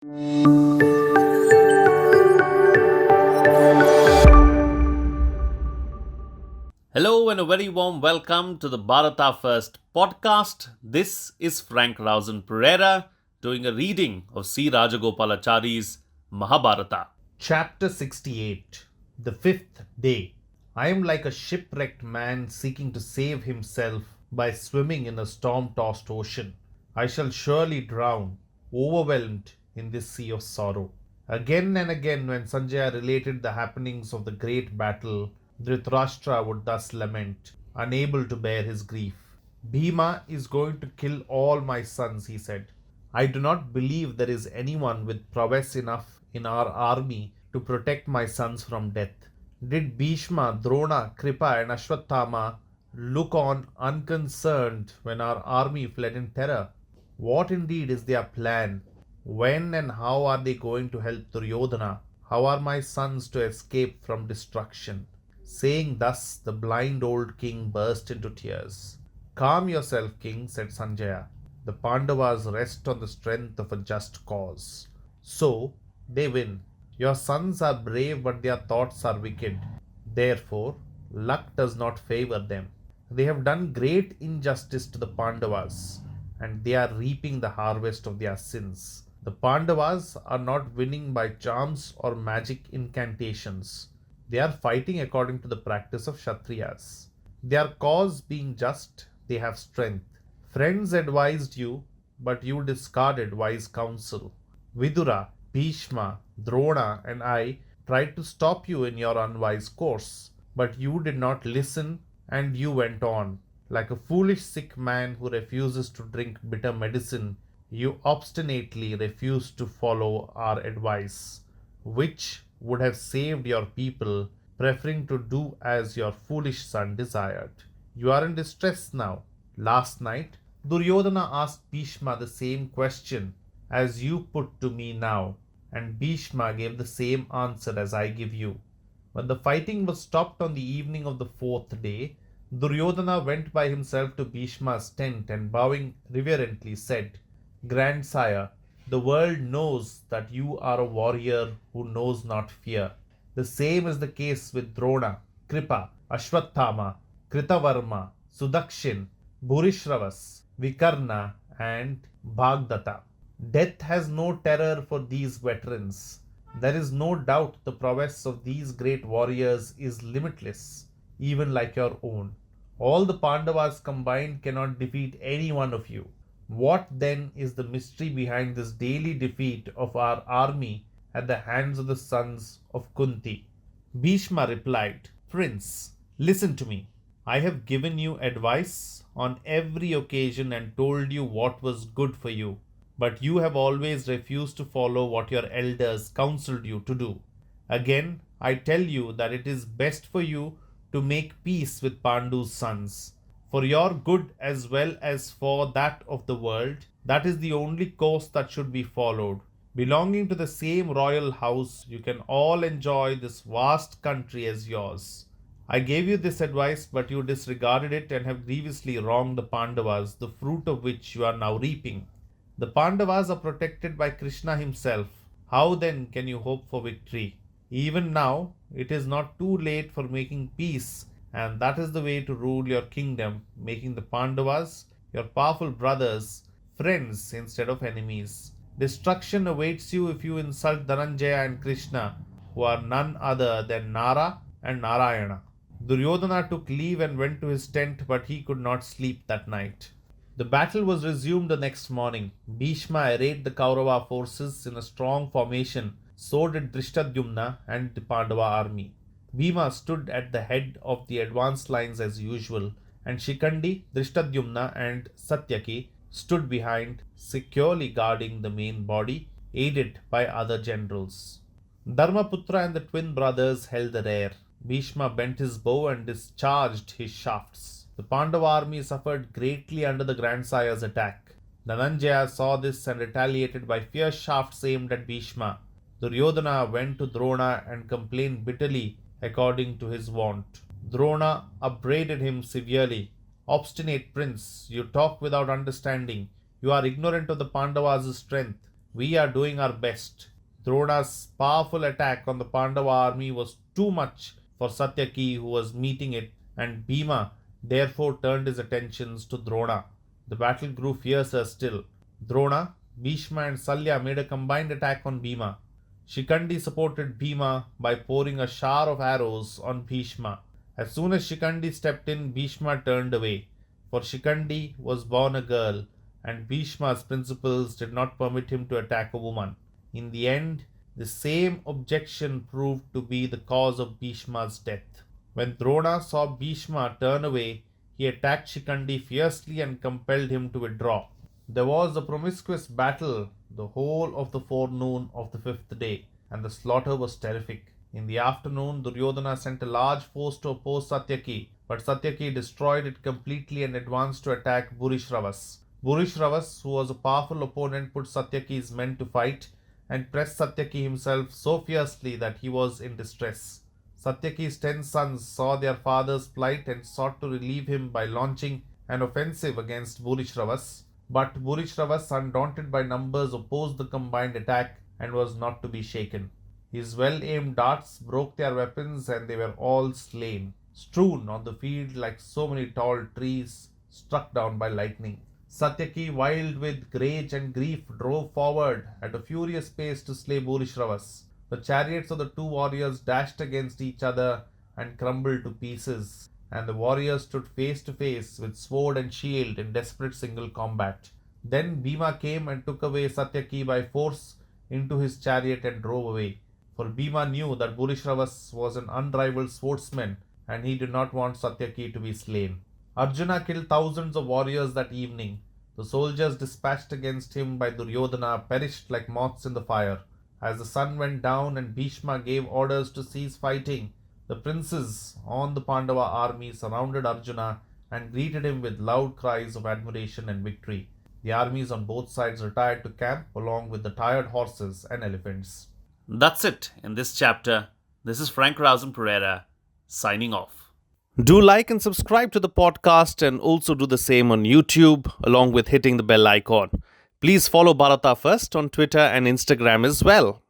Hello and a very warm welcome to the Bharata First podcast. This is Frank Rausan Pereira doing a reading of C.Raja.Gopalachari's Mahabharata. Chapter 68 The Fifth Day. I am like a shipwrecked man seeking to save himself by swimming in a storm tossed ocean. I shall surely drown, overwhelmed in this sea of sorrow. Again and again, when Sanjaya related the happenings of the great battle, Dhritarashtra would thus lament, unable to bear his grief. Bhima is going to kill all my sons, he said. I do not believe there is anyone with prowess enough in our army to protect my sons from death. Did Bhishma, Drona, Kripa, and Ashwatthama look on unconcerned when our army fled in terror? What indeed is their plan? When and how are they going to help Duryodhana? How are my sons to escape from destruction? Saying thus, the blind old king burst into tears. Calm yourself, king, said Sanjaya. The Pandavas rest on the strength of a just cause. So, they win. Your sons are brave, but their thoughts are wicked. Therefore, luck does not favor them. They have done great injustice to the Pandavas, and they are reaping the harvest of their sins. The Pandavas are not winning by charms or magic incantations. They are fighting according to the practice of Kshatriyas. Their cause being just, they have strength. Friends advised you, but you discarded wise counsel. Vidura, Bhishma, Drona, and I tried to stop you in your unwise course, but you did not listen and you went on. Like a foolish sick man who refuses to drink bitter medicine, you obstinately refused to follow our advice, which would have saved your people, preferring to do as your foolish son desired. You are in distress now. Last night, Duryodhana asked Bhishma the same question as you put to me now, and Bhishma gave the same answer as I give you. When the fighting was stopped on the evening of the fourth day, Duryodhana went by himself to Bhishma's tent and bowing reverently said, Grandsire, the world knows that you are a warrior who knows not fear. The same is the case with Drona, Kripa, Ashwatthama, Kritavarma, Sudakshin, Bhurishravas, Vikarna, and Bhagdata. Death has no terror for these veterans. There is no doubt the prowess of these great warriors is limitless, even like your own. All the Pandavas combined cannot defeat any one of you. What then is the mystery behind this daily defeat of our army at the hands of the sons of Kunti? Bhishma replied, Prince, listen to me. I have given you advice on every occasion and told you what was good for you, but you have always refused to follow what your elders counseled you to do. Again, I tell you that it is best for you to make peace with Pandu's sons. For your good as well as for that of the world, that is the only course that should be followed. Belonging to the same royal house, you can all enjoy this vast country as yours. I gave you this advice, but you disregarded it and have grievously wronged the Pandavas, the fruit of which you are now reaping. The Pandavas are protected by Krishna himself. How then can you hope for victory? Even now, it is not too late for making peace, and that is the way to rule your kingdom, making the Pandavas, your powerful brothers, friends instead of enemies. Destruction awaits you if you insult Dhananjaya and Krishna, who are none other than Nara and Narayana. Duryodhana took leave and went to his tent, but he could not sleep that night. The battle was resumed the next morning. Bhishma arrayed the Kaurava forces in a strong formation, so did Drishtadyumna and the Pandava army. Bhima stood at the head of the advanced lines as usual, and Shikandi, Drishtadyumna, and Satyaki stood behind, securely guarding the main body, aided by other generals. Dharmaputra and the twin brothers held the rear. Bhishma bent his bow and discharged his shafts. The Pandava army suffered greatly under the grandsire's attack. Dhananjaya saw this and retaliated by fierce shafts aimed at Bhishma. Duryodhana went to Drona and complained bitterly according to his wont. Drona upbraided him severely. Obstinate prince, you talk without understanding. You are ignorant of the Pandavas' strength. We are doing our best. Drona's powerful attack on the Pandava army was too much for Satyaki, who was meeting it, and Bhima therefore turned his attentions to Drona. The battle grew fiercer still. Drona, Bhishma, and Salya made a combined attack on Bhima. Shikandi supported Bhima by pouring a shower of arrows on Bhishma. As soon as Shikandi stepped in, Bhishma turned away, for Shikandi was born a girl, and Bhishma's principles did not permit him to attack a woman. In the end, the same objection proved to be the cause of Bhishma's death. When Drona saw Bhishma turn away, he attacked Shikandi fiercely and compelled him to withdraw. There was a promiscuous battle the whole of the forenoon of the fifth day, and the slaughter was terrific. In the afternoon, Duryodhana sent a large force to oppose Satyaki, but Satyaki destroyed it completely and advanced to attack Burishravas. Burishravas, who was a powerful opponent, put Satyaki's men to fight and pressed Satyaki himself so fiercely that he was in distress. Satyaki's 10 sons saw their father's plight and sought to relieve him by launching an offensive against Burishravas. But Burishravas, undaunted by numbers, opposed the combined attack and was not to be shaken. His well aimed darts broke their weapons and they were all slain, strewn on the field like so many tall trees struck down by lightning. Satyaki, wild with rage and grief, drove forward at a furious pace to slay Burishravas. The chariots of the two warriors dashed against each other and crumbled to pieces, and the warriors stood face to face with sword and shield in desperate single combat. Then Bhima came and took away Satyaki by force into his chariot and drove away. For Bhima knew that Burishravas was an unrivaled swordsman and he did not want Satyaki to be slain. Arjuna killed thousands of warriors that evening. The soldiers dispatched against him by Duryodhana perished like moths in the fire. As the sun went down and Bhishma gave orders to cease fighting, the princes on the Pandava army surrounded Arjuna and greeted him with loud cries of admiration and victory. The armies on both sides retired to camp along with the tired horses and elephants. That's it in this chapter. This is Frank Rausan Pereira signing off. Do like and subscribe to the podcast and also do the same on YouTube along with hitting the bell icon. Please follow Bharata First on Twitter and Instagram as well.